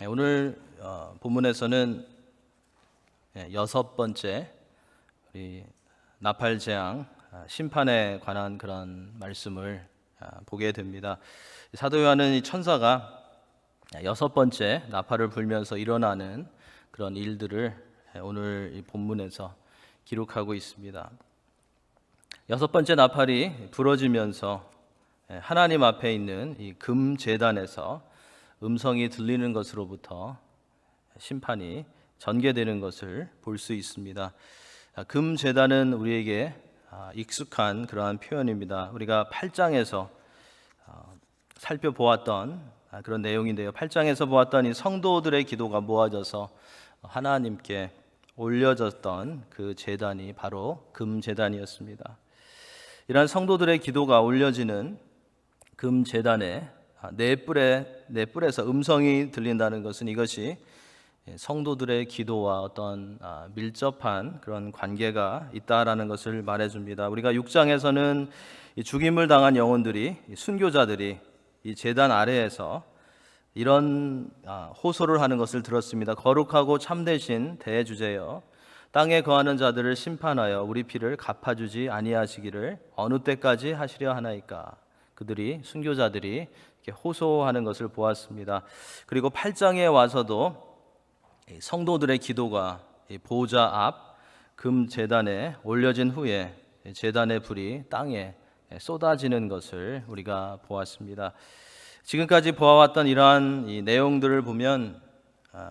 오늘 본문에서는 여섯 번째 우리 나팔 재앙 심판에 관한 그런 말씀을 보게 됩니다. 사도 요한은 이 천사가 여섯 번째 나팔을 불면서 일어나는 그런 일들을 오늘 이 본문에서 기록하고 있습니다. 여섯 번째 나팔이 부러지면서 하나님 앞에 있는 이 금 제단에서 음성이 들리는 것으로부터 심판이 전개되는 것을 볼 수 있습니다. 금 제단은 우리에게 익숙한 그러한 표현입니다. 우리가 8장에서 살펴보았던 그런 내용인데요. 8장에서 보았던 이 성도들의 기도가 모아져서 하나님께 올려졌던 그 제단이 바로 금 제단이었습니다. 이러한 성도들의 기도가 올려지는 금 제단에 네 뿔에서 음성이 들린다는 것은 이것이 성도들의 기도와 어떤 밀접한 그런 관계가 있다라는 것을 말해줍니다. 우리가 6장에서는 죽임을 당한 영혼들이, 순교자들이 이 제단 아래에서 이런 호소를 하는 것을 들었습니다. 거룩하고 참되신 대주제여, 땅에 거하는 자들을 심판하여 우리 피를 갚아주지 아니하시기를 어느 때까지 하시려 하나이까. 그들이, 순교자들이 이렇게 호소하는 것을 보았습니다. 그리고 8장에 와서도 성도들의 기도가 보좌 앞 금 제단에 올려진 후에 제단의 불이 땅에 쏟아지는 것을 우리가 보았습니다. 지금까지 보아왔던 이러한 이 내용들을 보면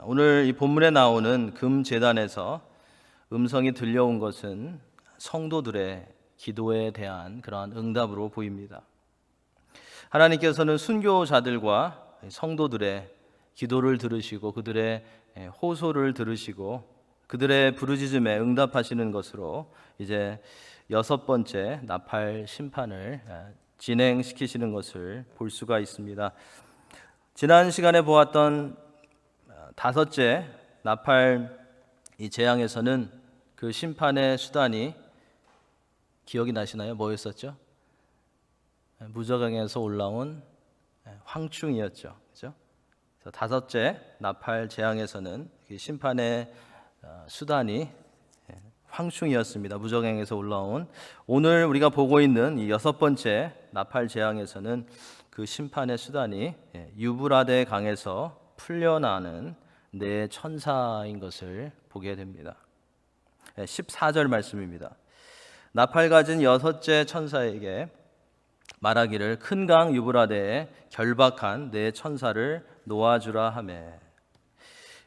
오늘 이 본문에 나오는 금 제단에서 음성이 들려온 것은 성도들의 기도에 대한 그러한 응답으로 보입니다. 하나님께서는 순교자들과 성도들의 기도를 들으시고 그들의 호소를 들으시고 그들의 부르짖음에 응답하시는 것으로 이제 여섯 번째 나팔 심판을 진행시키시는 것을 볼 수가 있습니다. 지난 시간에 보았던 다섯째 나팔 이 재앙에서는 그 심판의 수단이 기억이 나시나요? 뭐였었죠? 무저강에서 올라온 황충이었죠. 그렇죠? 그래서 다섯째 나팔 재앙에서는 심판의 수단이 황충이었습니다. 무저강에서 올라온. 오늘 우리가 보고 있는 이 여섯 번째 나팔 재앙에서는 그 심판의 수단이 유브라데 강에서 풀려나는 네 천사인 것을 보게 됩니다. 14절 말씀입니다. 나팔 가진 여섯째 천사에게 말하기를 큰 강 유브라데에 결박한 네 천사를 놓아주라 하매.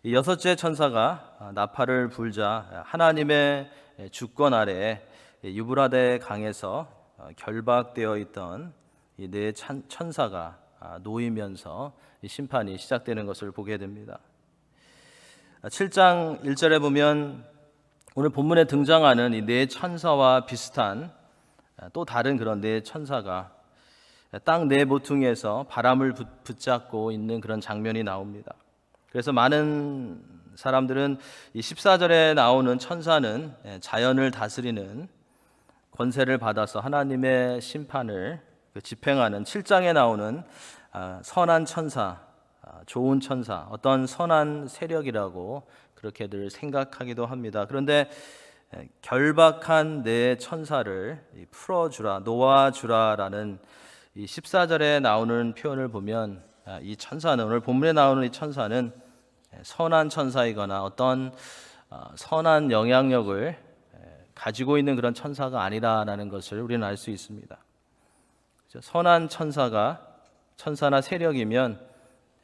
이 여섯째 천사가 나팔을 불자 하나님의 주권 아래에 유브라데 강에서 결박되어 있던 이 네 천사가 놓이면서 심판이 시작되는 것을 보게 됩니다. 7장 1절에 보면 오늘 본문에 등장하는 이 네 천사와 비슷한 또 다른 그런 네 천사가 땅 네 모퉁이에서 바람을 붙잡고 있는 그런 장면이 나옵니다. 그래서 많은 사람들은 이 14절에 나오는 천사는 자연을 다스리는 권세를 받아서 하나님의 심판을 집행하는 7장에 나오는 선한 천사, 좋은 천사, 어떤 선한 세력이라고 그렇게들 생각하기도 합니다. 그런데 결박한 네 천사를 풀어주라, 놓아주라라는 이 14절에 나오는 표현을 보면 이 천사는, 오늘 본문에 나오는 이 천사는 선한 천사이거나 어떤 선한 영향력을 가지고 있는 그런 천사가 아니라는 것을 우리는 알 수 있습니다. 선한 천사나 세력이면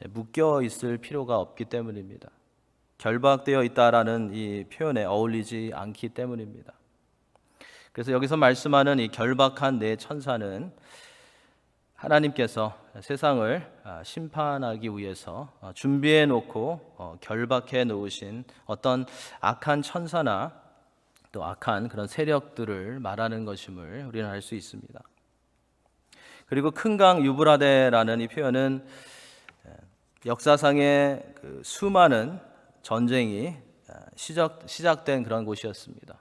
묶여 있을 필요가 없기 때문입니다. 결박되어 있다라는 이 표현에 어울리지 않기 때문입니다. 그래서 여기서 말씀하는 이 결박한 네 천사는 하나님께서 세상을 심판하기 위해서 준비해 놓고 결박해 놓으신 어떤 악한 천사나 또 악한 그런 세력들을 말하는 것임을 우리는 알 수 있습니다. 그리고 큰 강 유브라데라는 이 표현은 역사상의 그 수많은 전쟁이 시작된 그런 곳이었습니다.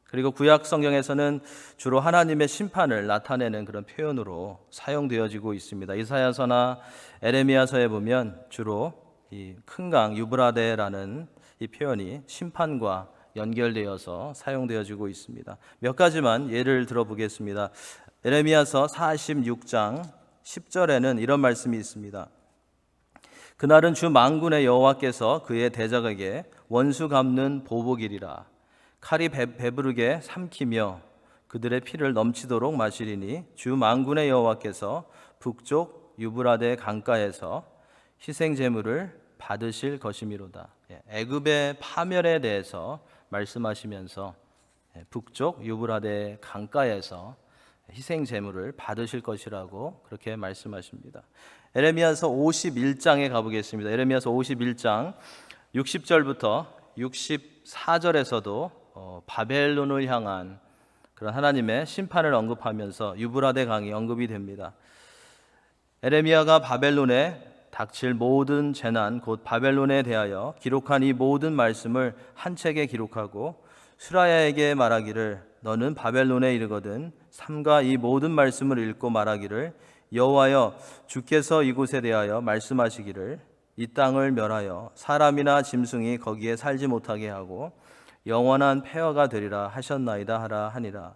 그리고 구약 성경에서는 주로 하나님의 심판을 나타내는 그런 표현으로 사용되어지고 있습니다. 이사야서나 에레미야서에 보면 주로 이 큰 강 유브라데라는 이 표현이 심판과 연결되어서 사용되어지고 있습니다. 몇 가지만 예를 들어보겠습니다. 에레미야서 46장 10절에는 이런 말씀이 있습니다. 그날은 주 만군의 여호와께서 그의 대적에게 원수 갚는 보복이리라. 칼이 배부르게 삼키며 그들의 피를 넘치도록 마시리니 주 만군의 여호와께서 북쪽 유브라데 강가에서 희생 제물을 받으실 것이미로다. 애굽의 파멸에 대해서 말씀하시면서 북쪽 유브라데 강가에서 희생 제물을 받으실 것이라고 그렇게 말씀하십니다. 에레미야서 51장에 가보겠습니다. 에레미야서 51장 60절부터 64절에서도 바벨론을 향한 그런 하나님의 심판을 언급하면서 유브라데 강이 언급이 됩니다. 에레미야가 바벨론에 닥칠 모든 재난 곧 바벨론에 대하여 기록한 이 모든 말씀을 한 책에 기록하고 스라야에게 말하기를 너는 바벨론에 이르거든 삼가 이 모든 말씀을 읽고 말하기를 여호와여 주께서 이곳에 대하여 말씀하시기를 이 땅을 멸하여 사람이나 짐승이 거기에 살지 못하게 하고 영원한 폐허가 되리라 하셨나이다 하라 하니라.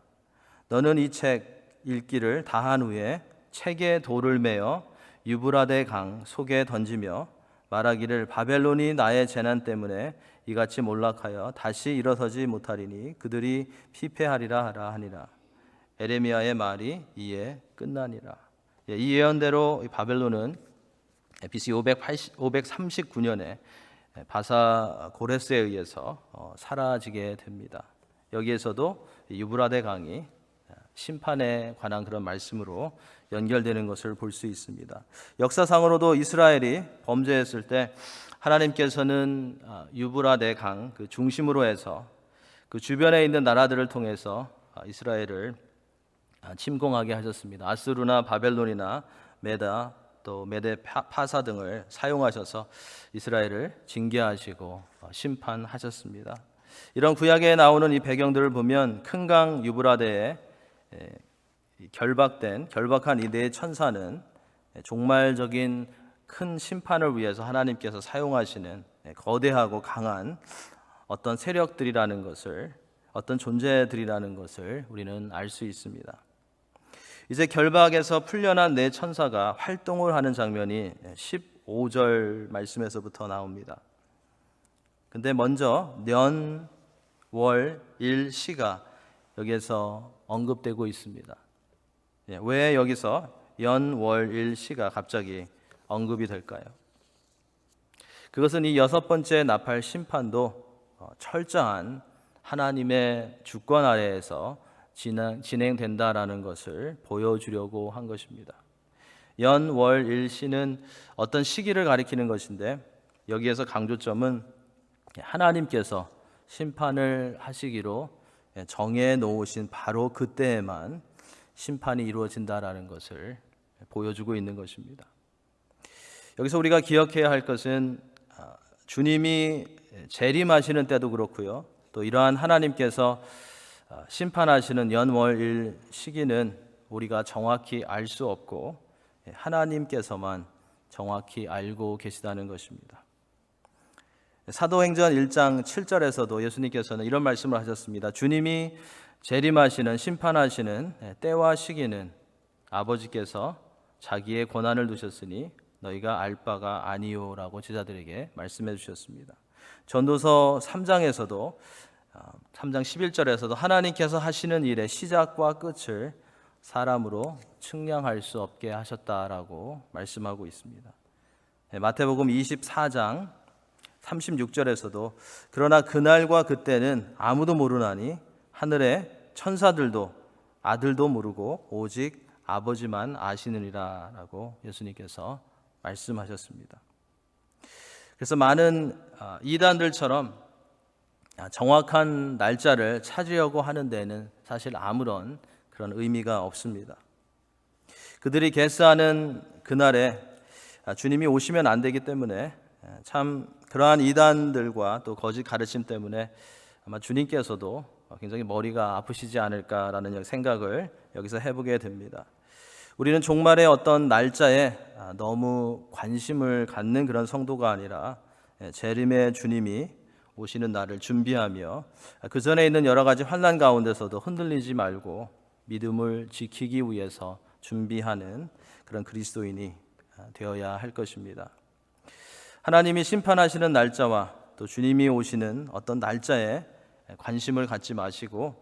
너는 이 책 읽기를 다한 후에 책에 돌을 매어 유브라데 강 속에 던지며 말하기를 바벨론이 나의 재난 때문에 이같이 몰락하여 다시 일어서지 못하리니 그들이 피폐하리라 하라 하니라. 에레미야의 말이 이에 끝나니라. 이 예언대로 바벨론은 BC 539년에 바사 고레스에 의해서 사라지게 됩니다. 여기에서도 유브라데 강이 심판에 관한 그런 말씀으로 연결되는 것을 볼 수 있습니다. 역사상으로도 이스라엘이 범죄했을 때 하나님께서는 유브라데 강 그 중심으로 해서 그 주변에 있는 나라들을 통해서 이스라엘을 침공하게 하셨습니다. 아수르나 바벨론이나 메다 또 메데 파사 등을 사용하셔서 이스라엘을 징계하시고 심판하셨습니다. 이런 구약에 나오는 이 배경들을 보면 큰 강 유브라데에 결박한 이 네 천사는 종말적인 큰 심판을 위해서 하나님께서 사용하시는 거대하고 강한 어떤 세력들이라는 것을, 어떤 존재들이라는 것을 우리는 알 수 있습니다. 이제 결박에서 풀려난 네 천사가 활동을 하는 장면이 15절 말씀에서부터 나옵니다. 근데 먼저 년, 월, 일, 시가 여기에서 언급되고 있습니다. 왜 여기서 연, 월, 일, 시가 갑자기 언급이 될까요? 그것은 이 여섯 번째 나팔 심판도 철저한 하나님의 주권 아래에서 진행된다라는 것을 보여주려고 한 것입니다. 연, 월, 일, 시는 어떤 시기를 가리키는 것인데 여기에서 강조점은 하나님께서 심판을 하시기로 정해 놓으신 바로 그때에만 심판이 이루어진다라는 것을 보여주고 있는 것입니다. 여기서 우리가 기억해야 할 것은 주님이 재림하시는 때도 그렇고요. 또 이러한 하나님께서 심판하시는 연월일 시기는 우리가 정확히 알 수 없고 하나님께서만 정확히 알고 계시다는 것입니다. 사도행전 1장 7절에서도 예수님께서는 이런 말씀을 하셨습니다. 주님이 재림하시는 심판하시는 때와 시기는 아버지께서 자기의 권한을 두셨으니 너희가 알 바가 아니오라고 제자들에게 말씀해 주셨습니다. 전도서 3장에서도 3장 11절에서도 하나님께서 하시는 일의 시작과 끝을 사람으로 측량할 수 없게 하셨다라고 말씀하고 있습니다. 마태복음 24장 36절에서도 그러나 그날과 그때는 아무도 모르나니 하늘의 천사들도 아들도 모르고 오직 아버지만 아시느니라 라고 예수님께서 말씀하셨습니다. 그래서 많은 이단들처럼 정확한 날짜를 찾으려고 하는 데는 사실 아무런 그런 의미가 없습니다. 그들이 개스하는 그날에 주님이 오시면 안 되기 때문에 참 그러한 이단들과 또 거짓 가르침 때문에 아마 주님께서도 굉장히 머리가 아프시지 않을까라는 생각을 여기서 해보게 됩니다. 우리는 종말의 어떤 날짜에 너무 관심을 갖는 그런 성도가 아니라 재림의 주님이 오시는 날을 준비하며 그 전에 있는 여러 가지 환난 가운데서도 흔들리지 말고 믿음을 지키기 위해서 준비하는 그런 그리스도인이 되어야 할 것입니다. 하나님이 심판하시는 날짜와 또 주님이 오시는 어떤 날짜에 관심을 갖지 마시고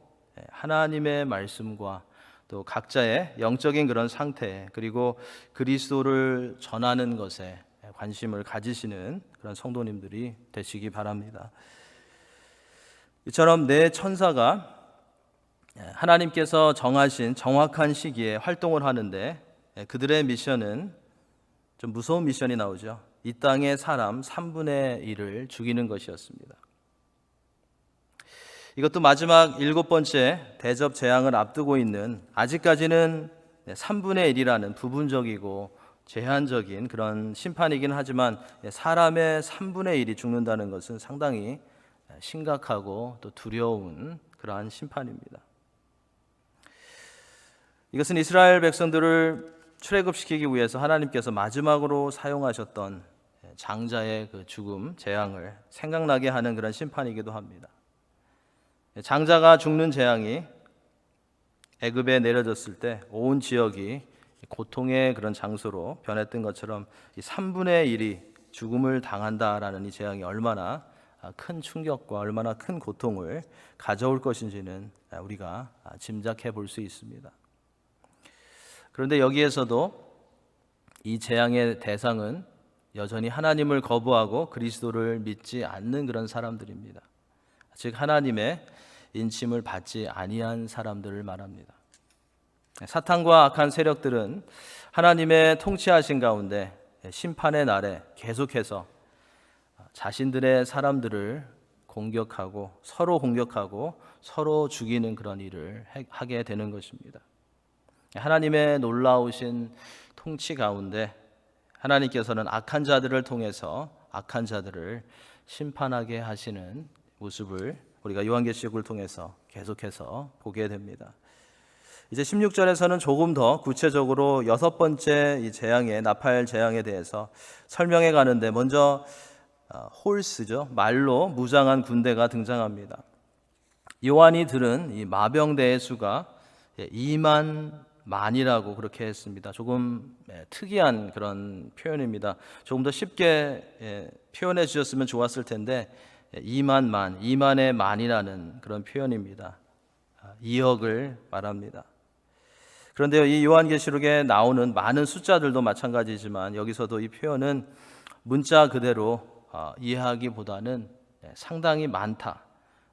하나님의 말씀과 또 각자의 영적인 그런 상태 그리고 그리스도를 전하는 것에 관심을 가지시는 그런 성도님들이 되시기 바랍니다. 이처럼 내 천사가 하나님께서 정하신 정확한 시기에 활동을 하는데 그들의 미션은 좀 무서운 미션이 나오죠. 이 땅의 사람 3분의 1을 죽이는 것이었습니다. 이것도 마지막 7번째 대접 재앙을 앞두고 있는 아직까지는 3분의 1이라는 부분적이고 제한적인 그런 심판이긴 하지만 사람의 3분의 1이 죽는다는 것은 상당히 심각하고 또 두려운 그러한 심판입니다. 이것은 이스라엘 백성들을 출애굽시키기 위해서 하나님께서 마지막으로 사용하셨던 장자의 그 죽음, 재앙을 생각나게 하는 그런 심판이기도 합니다. 장자가 죽는 재앙이 애굽에 내려졌을 때 온 지역이 고통의 그런 장소로 변했던 것처럼 이 3분의 1이 죽음을 당한다라는 이 재앙이 얼마나 큰 충격과 얼마나 큰 고통을 가져올 것인지는 우리가 짐작해 볼 수 있습니다. 그런데 여기에서도 이 재앙의 대상은 여전히 하나님을 거부하고 그리스도를 믿지 않는 그런 사람들입니다. 즉 하나님의 인침을 받지 아니한 사람들을 말합니다. 사탄과 악한 세력들은 하나님의 통치하신 가운데 심판의 날에 계속해서 자신들의 사람들을 공격하고 서로 죽이는 그런 일을 하게 되는 것입니다. 하나님의 놀라우신 통치 가운데 하나님께서는 악한 자들을 통해서 악한 자들을 심판하게 하시는 모습을 우리가 요한계시록을 통해서 계속해서 보게 됩니다. 이제 16절에서는 조금 더 구체적으로 6번째 이 재앙의 나팔 재앙에 대해서 설명해 가는데 먼저 홀스죠. 말로 무장한 군대가 등장합니다. 요한이 들은 이 마병대의 수가 2만 만이라고 그렇게 했습니다. 조금 특이한 그런 표현입니다. 조금 더 쉽게 표현해 주셨으면 좋았을 텐데 2만 만, 2만의 만이라는 그런 표현입니다. 2억을 말합니다. 그런데요, 이 요한계시록에 나오는 많은 숫자들도 마찬가지지만 여기서도 이 표현은 문자 그대로 이해하기보다는 상당히 많다,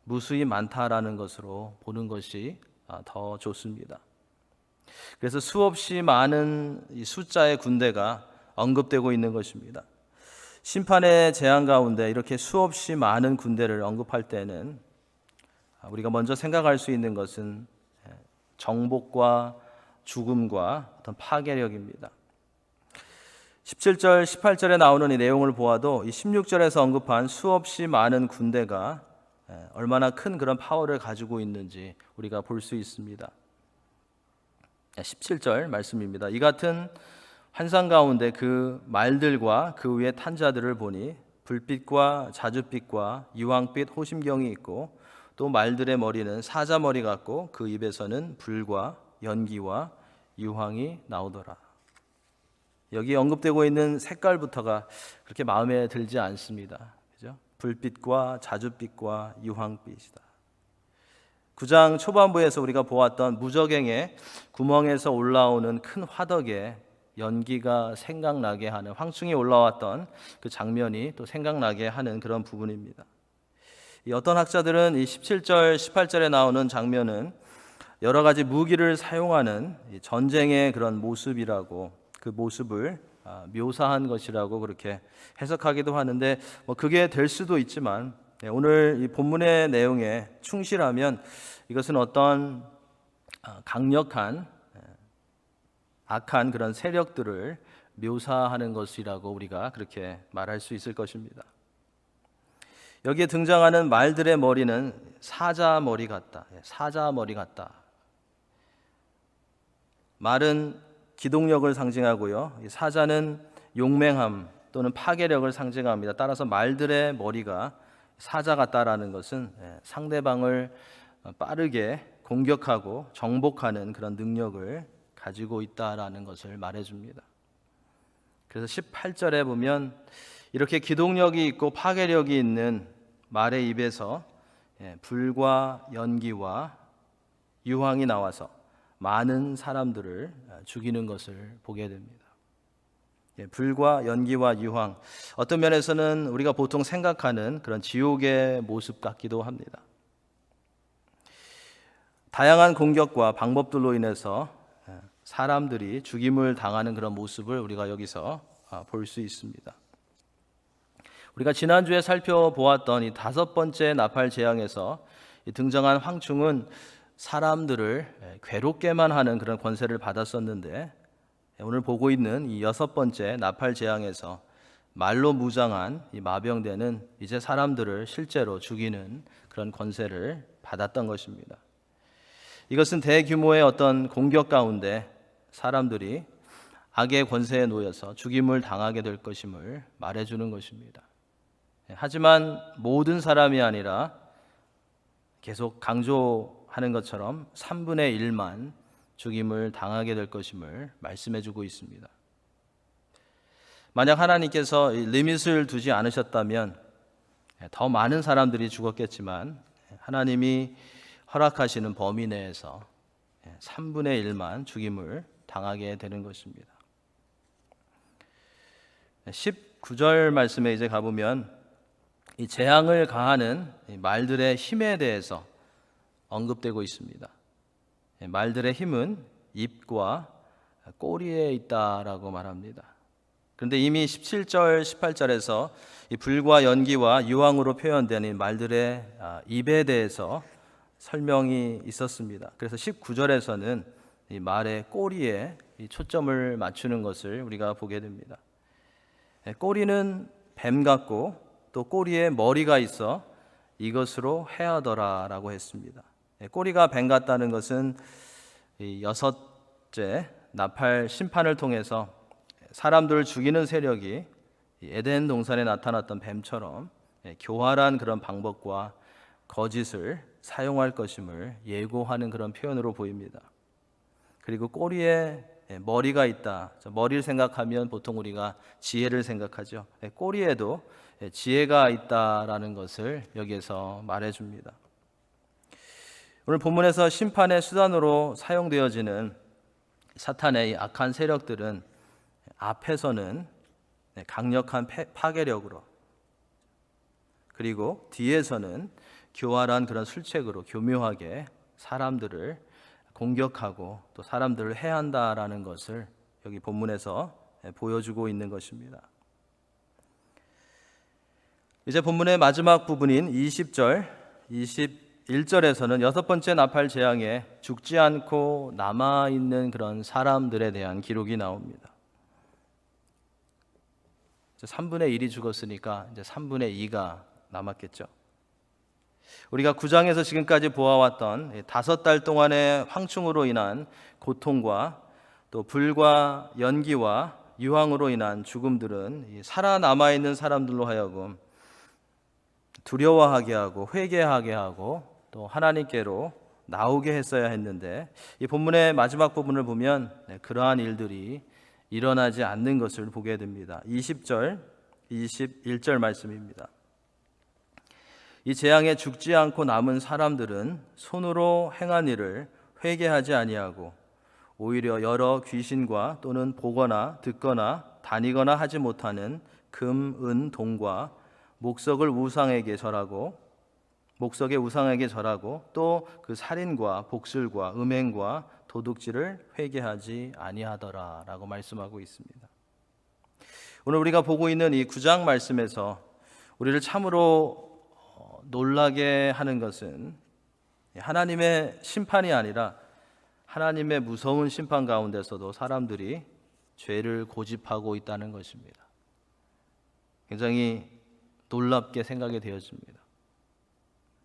무수히 많다라는 것으로 보는 것이 더 좋습니다. 그래서 수없이 많은 이 숫자의 군대가 언급되고 있는 것입니다. 심판의 재앙 가운데 이렇게 수없이 많은 군대를 언급할 때는 우리가 먼저 생각할 수 있는 것은 정복과 죽음과 어떤 파괴력입니다. 17절, 18절에 나오는 이 내용을 보아도 이 16절에서 언급한 수없이 많은 군대가 얼마나 큰 그런 파워를 가지고 있는지 우리가 볼 수 있습니다. 17절 말씀입니다. 이 같은 환상 가운데 그 말들과 그 위에 탄 자들을 보니 불빛과 자줏빛과 유황빛 호심경이 있고 또 말들의 머리는 사자머리 같고 그 입에서는 불과 연기와 유황이 나오더라. 여기 언급되고 있는 색깔부터가 그렇게 마음에 들지 않습니다. 그죠? 불빛과 자줏빛과 유황빛이다. 9장 초반부에서 우리가 보았던 무저갱의 구멍에서 올라오는 큰 화덕에 연기가 생각나게 하는, 황충이 올라왔던 그 장면이 또 생각나게 하는 그런 부분입니다. 이 어떤 학자들은 이 17절, 18절에 나오는 장면은 여러 가지 무기를 사용하는 전쟁의 그런 모습이라고, 그 모습을 묘사한 것이라고 그렇게 해석하기도 하는데 그게 될 수도 있지만 오늘 이 본문의 내용에 충실하면 이것은 어떤 강력한 악한 그런 세력들을 묘사하는 것이라고 우리가 그렇게 말할 수 있을 것입니다. 여기에 등장하는 말들의 머리는 사자 머리 같다. 사자 머리 같다. 말은 기동력을 상징하고요. 이 사자는 용맹함 또는 파괴력을 상징합니다. 따라서 말들의 머리가 사자 같다라는 것은 상대방을 빠르게 공격하고 정복하는 그런 능력을 가지고 있다라는 것을 말해줍니다. 그래서 18절에 보면 이렇게 기동력이 있고 파괴력이 있는 말의 입에서 불과 연기와 유황이 나와서 많은 사람들을 죽이는 것을 보게 됩니다. 불과 연기와 유황, 어떤 면에서는 우리가 보통 생각하는 그런 지옥의 모습 같기도 합니다. 다양한 공격과 방법들로 인해서 사람들이 죽임을 당하는 그런 모습을 우리가 여기서 볼 수 있습니다. 우리가 지난주에 살펴보았던 이 5번째 나팔 재앙에서 등장한 황충은 사람들을 괴롭게만 하는 그런 권세를 받았었는데, 오늘 보고 있는 이 6번째 나팔 재앙에서 말로 무장한 이 마병대는 이제 사람들을 실제로 죽이는 그런 권세를 받았던 것입니다. 이것은 대규모의 어떤 공격 가운데 사람들이 악의 권세에 놓여서 죽임을 당하게 될 것임을 말해주는 것입니다. 하지만 모든 사람이 아니라 계속 강조하는 것처럼 3분의 1만 죽임을 당하게 될 것임을 말씀해주고 있습니다. 만약 하나님께서 리밋을 두지 않으셨다면 더 많은 사람들이 죽었겠지만, 하나님이 허락하시는 범위 내에서 3분의 1만 죽임을 당하게 되는 것입니다. 19절 말씀에 이제 가보면 이 재앙을 가하는 말들의 힘에 대해서 언급되고 있습니다. 말들의 힘은 입과 꼬리에 있다라고 말합니다. 그런데 이미 17절, 18절에서 이 불과 연기와 유황으로 표현된 이 말들의 입에 대해서 설명이 있었습니다. 그래서 19절에서는 이 말의 꼬리에 이 초점을 맞추는 것을 우리가 보게 됩니다. 꼬리는 뱀 같고 또 꼬리에 머리가 있어 이것으로 해하더라라고 했습니다. 꼬리가 뱀 같다는 것은 이 6째 나팔 심판을 통해서 사람들을 죽이는 세력이 에덴 동산에 나타났던 뱀처럼 교활한 그런 방법과 거짓을 사용할 것임을 예고하는 그런 표현으로 보입니다. 그리고 꼬리에 머리가 있다. 머리를 생각하면 보통 우리가 지혜를 생각하죠. 꼬리에도 지혜가 있다라는 것을 여기에서 말해줍니다. 오늘 본문에서 심판의 수단으로 사용되어지는 사탄의 악한 세력들은 앞에서는 강력한 파괴력으로, 그리고 뒤에서는 교활한 그런 술책으로 교묘하게 사람들을 공격하고 또 사람들을 해한다라는 것을 여기 본문에서 보여주고 있는 것입니다. 이제 본문의 마지막 부분인 20절, 21절에서는 6번째 나팔 재앙에 죽지 않고 남아있는 그런 사람들에 대한 기록이 나옵니다. 3분의 1이 죽었으니까 이제 3분의 2가 남았겠죠. 우리가 9장에서 지금까지 보아왔던 5달 동안의 황충으로 인한 고통과 또 불과 연기와 유황으로 인한 죽음들은 살아남아 있는 사람들로 하여금 두려워하게 하고 회개하게 하고 또 하나님께로 나오게 했어야 했는데, 이 본문의 마지막 부분을 보면 그러한 일들이 일어나지 않는 것을 보게 됩니다. 20절, 21절 말씀입니다. 이 재앙에 죽지 않고 남은 사람들은 손으로 행한 일을 회개하지 아니하고 오히려 여러 귀신과 또는 보거나 듣거나 다니거나 하지 못하는 금, 은, 동과 목석의 우상에게 절하고 또 그 살인과 복술과 음행과 도둑질을 회개하지 아니하더라라고 말씀하고 있습니다. 오늘 우리가 보고 있는 이 9장 말씀에서 우리를 참으로 놀라게 하는 것은 하나님의 심판이 아니라 하나님의 무서운 심판 가운데서도 사람들이 죄를 고집하고 있다는 것입니다. 굉장히 놀랍게 생각이 되어집니다.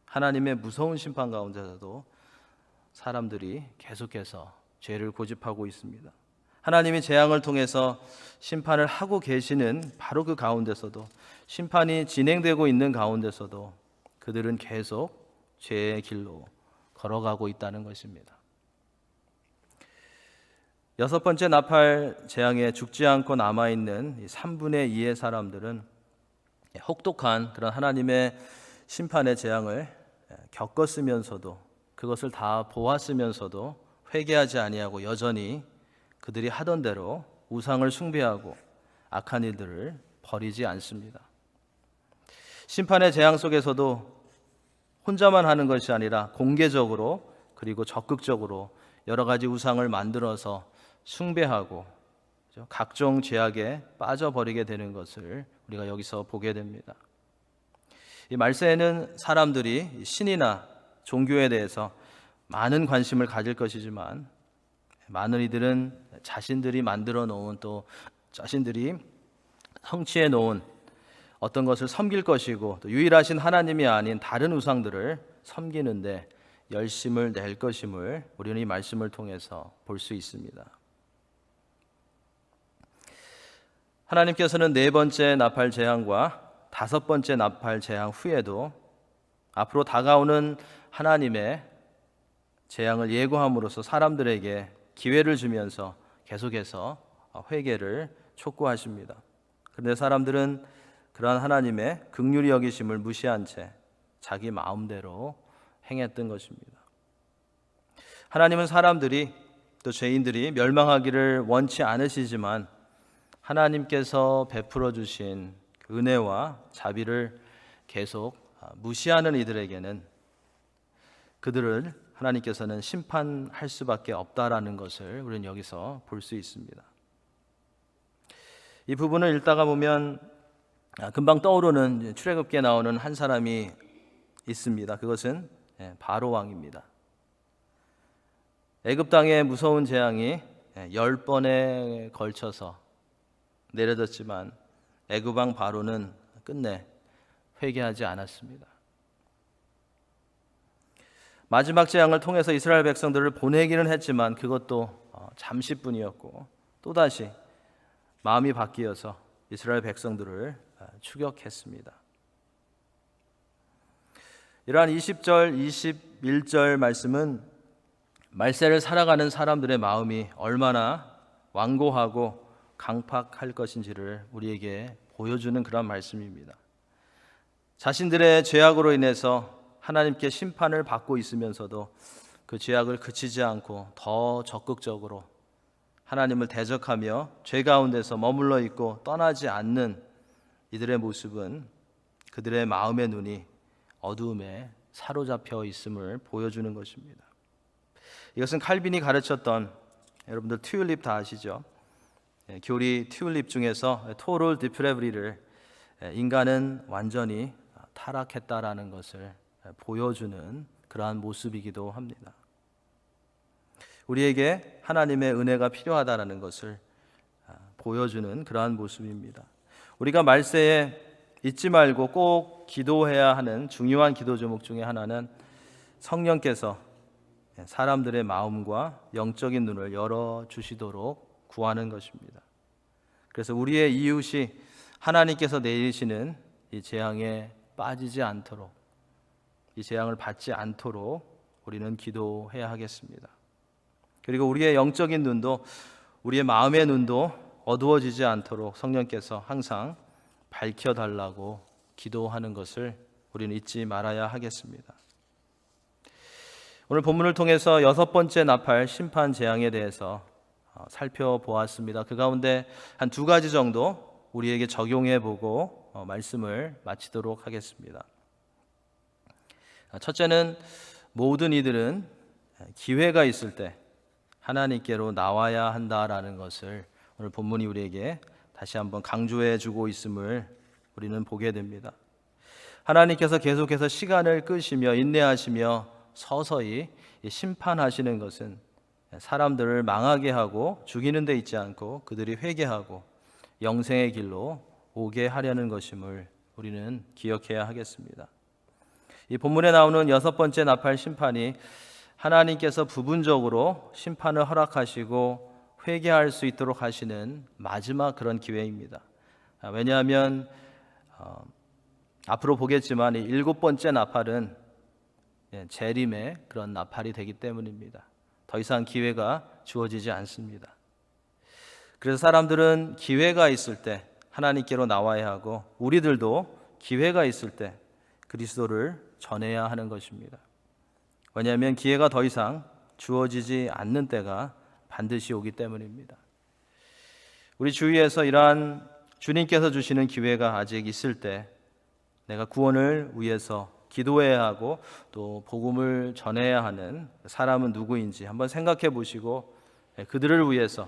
하나님의 무서운 심판 가운데서도 사람들이 계속해서 죄를 고집하고 있습니다. 하나님이 재앙을 통해서 심판을 하고 계시는 바로 그 가운데서도, 심판이 진행되고 있는 가운데서도 그들은 계속 죄의 길로 걸어가고 있다는 것입니다. 여섯 번째 나팔 재앙에 죽지 않고 남아있는 3분의 2의 사람들은 혹독한 그런 하나님의 심판의 재앙을 겪었으면서도, 그것을 다 보았으면서도 회개하지 아니하고 여전히 그들이 하던 대로 우상을 숭배하고 악한 일들을 버리지 않습니다. 심판의 재앙 속에서도 혼자만 하는 것이 아니라 공개적으로 그리고 적극적으로 여러 가지 우상을 만들어서 숭배하고 각종 죄악에 빠져버리게 되는 것을 우리가 여기서 보게 됩니다. 이 말세에는 사람들이 신이나 종교에 대해서 많은 관심을 가질 것이지만, 많은 이들은 자신들이 만들어 놓은, 또 자신들이 성취해 놓은 어떤 것을 섬길 것이고, 또 유일하신 하나님이 아닌 다른 우상들을 섬기는데 열심을 낼 것임을 우리는 이 말씀을 통해서 볼 수 있습니다. 하나님께서는 네 번째 나팔 재앙과 다섯 번째 나팔 재앙 후에도 앞으로 다가오는 하나님의 재앙을 예고함으로써 사람들에게 기회를 주면서 계속해서 회개를 촉구하십니다. 그런데 사람들은 그러한 하나님의 긍휼히 여기심을 무시한 채 자기 마음대로 행했던 것입니다. 하나님은 사람들이, 또 죄인들이 멸망하기를 원치 않으시지만 하나님께서 베풀어 주신 은혜와 자비를 계속 무시하는 이들에게는 그들을 하나님께서는 심판할 수밖에 없다라는 것을 우리는 여기서 볼 수 있습니다. 이 부분을 읽다가 보면 금방 떠오르는, 출애굽기에 나오는 한 사람이 있습니다. 그것은 바로 왕입니다. 애굽 땅에 무서운 재앙이 10번에 걸쳐서 내려졌지만 애굽 왕 바로는 끝내 회개하지 않았습니다. 마지막 재앙을 통해서 이스라엘 백성들을 보내기는 했지만 그것도 잠시뿐이었고, 또다시 마음이 바뀌어서 이스라엘 백성들을 추격했습니다. 이러한 20절, 21절 말씀은 말세를 살아가는 사람들의 마음이 얼마나 완고하고 강팍할 것인지를 우리에게 보여주는 그런 말씀입니다. 자신들의 죄악으로 인해서 하나님께 심판을 받고 있으면서도 그 죄악을 그치지 않고 더 적극적으로 하나님을 대적하며 죄 가운데서 머물러 있고 떠나지 않는 이들의 모습은 그들의 마음의 눈이 어두움에 사로잡혀 있음을 보여주는 것입니다. 이것은 칼빈이 가르쳤던, 여러분들 튤립 다 아시죠? 교리 튤립 중에서 토롤 디프레브리를, 인간은 완전히 타락했다라는 것을 보여주는 그러한 모습이기도 합니다. 우리에게 하나님의 은혜가 필요하다라는 것을 보여주는 그러한 모습입니다. 우리가 말세에 잊지 말고 꼭 기도해야 하는 중요한 기도 제목 중에 하나는 성령께서 사람들의 마음과 영적인 눈을 열어주시도록 구하는 것입니다. 그래서 우리의 이웃이 하나님께서 내리시는 이 재앙에 빠지지 않도록, 이 재앙을 받지 않도록 우리는 기도해야 하겠습니다. 그리고 우리의 영적인 눈도, 우리의 마음의 눈도 어두워지지 않도록 성령께서 항상 밝혀달라고 기도하는 것을 우리는 잊지 말아야 하겠습니다. 오늘 본문을 통해서 여섯 번째 나팔 심판 재앙에 대해서 살펴보았습니다. 그 가운데 한 두 가지 정도 우리에게 적용해 보고 말씀을 마치도록 하겠습니다. 첫째는, 모든 이들은 기회가 있을 때 하나님께로 나와야 한다라는 것을 오늘 본문이 우리에게 다시 한번 강조해 주고 있음을 우리는 보게 됩니다. 하나님께서 계속해서 시간을 끄시며 인내하시며 서서히 심판하시는 것은 사람들을 망하게 하고 죽이는 데 있지 않고 그들이 회개하고 영생의 길로 오게 하려는 것임을 우리는 기억해야 하겠습니다. 이 본문에 나오는 여섯 번째 나팔 심판이 하나님께서 부분적으로 심판을 허락하시고 회개할 수 있도록 하시는 마지막 그런 기회입니다. 왜냐하면 앞으로 보겠지만 이 7번째 나팔은 재림의 그런 나팔이 되기 때문입니다. 더 이상 기회가 주어지지 않습니다. 그래서 사람들은 기회가 있을 때 하나님께로 나와야 하고, 우리들도 기회가 있을 때 그리스도를 전해야 하는 것입니다. 왜냐하면 기회가 더 이상 주어지지 않는 때가 반드시 오기 때문입니다. 우리 주위에서 이러한 주님께서 주시는 기회가 아직 있을 때 내가 구원을 위해서 기도해야 하고 또 복음을 전해야 하는 사람은 누구인지 한번 생각해 보시고, 그들을 위해서,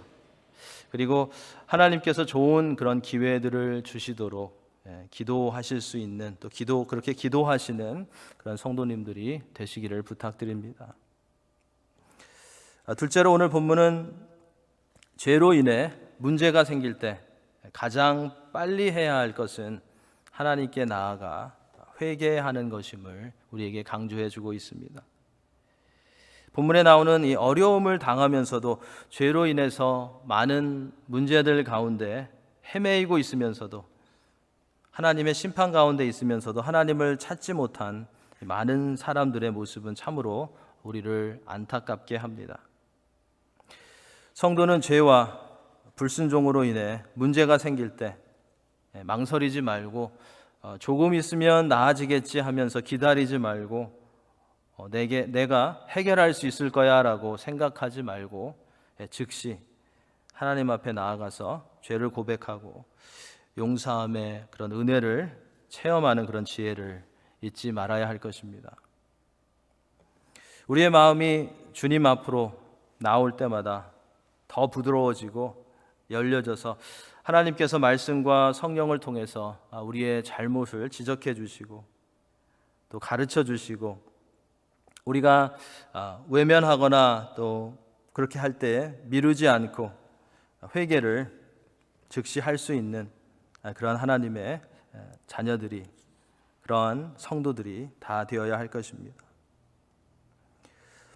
그리고 하나님께서 좋은 그런 기회들을 주시도록 기도하실 수 있는, 또 그렇게 기도하시는 그런 성도님들이 되시기를 부탁드립니다. 둘째로 오늘 본문은 죄로 인해 문제가 생길 때 가장 빨리 해야 할 것은 하나님께 나아가 회개하는 것임을 우리에게 강조해 주고 있습니다. 본문에 나오는 이 어려움을 당하면서도 죄로 인해서 많은 문제들 가운데 헤매이고 있으면서도, 하나님의 심판 가운데 있으면서도 하나님을 찾지 못한 많은 사람들의 모습은 참으로 우리를 안타깝게 합니다. 성도는 죄와 불순종으로 인해 문제가 생길 때 망설이지 말고 조금 있으면 나아지겠지 하면서 기다리지 말고 내가 해결할 수 있을 거야 라고 생각하지 말고 즉시 하나님 앞에 나아가서 죄를 고백하고 용서함의 그런 은혜를 체험하는 그런 지혜를 잊지 말아야 할 것입니다. 우리의 마음이 주님 앞으로 나올 때마다 더 부드러워지고 열려져서 하나님께서 말씀과 성령을 통해서 우리의 잘못을 지적해 주시고 또 가르쳐 주시고, 우리가 외면하거나 또 그렇게 할 때 미루지 않고 회개를 즉시 할 수 있는 그런 하나님의 자녀들이, 그러한 성도들이 다 되어야 할 것입니다.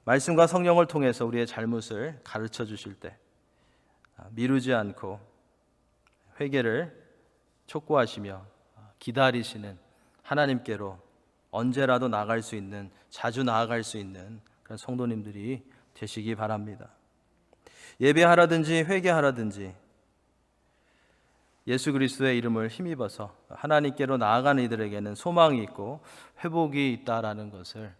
말씀과 성령을 통해서 우리의 잘못을 가르쳐 주실 때 미루지 않고 회개를 촉구하시며 기다리시는 하나님께로 언제라도 나아갈 수 있는, 자주 나아갈 수 있는 그런 성도님들이 되시기 바랍니다. 예배하라든지 회개하라든지 예수 그리스도의 이름을 힘입어서 하나님께로 나아가는 이들에게는 소망이 있고 회복이 있다라는 것을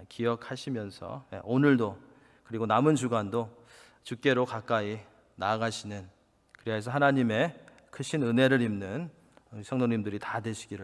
기억하시면서 오늘도 그리고 남은 주간도 주께로 가까이 나아가시는, 그래야 해서 하나님의 크신 은혜를 입는 성도님들이 다 되시기를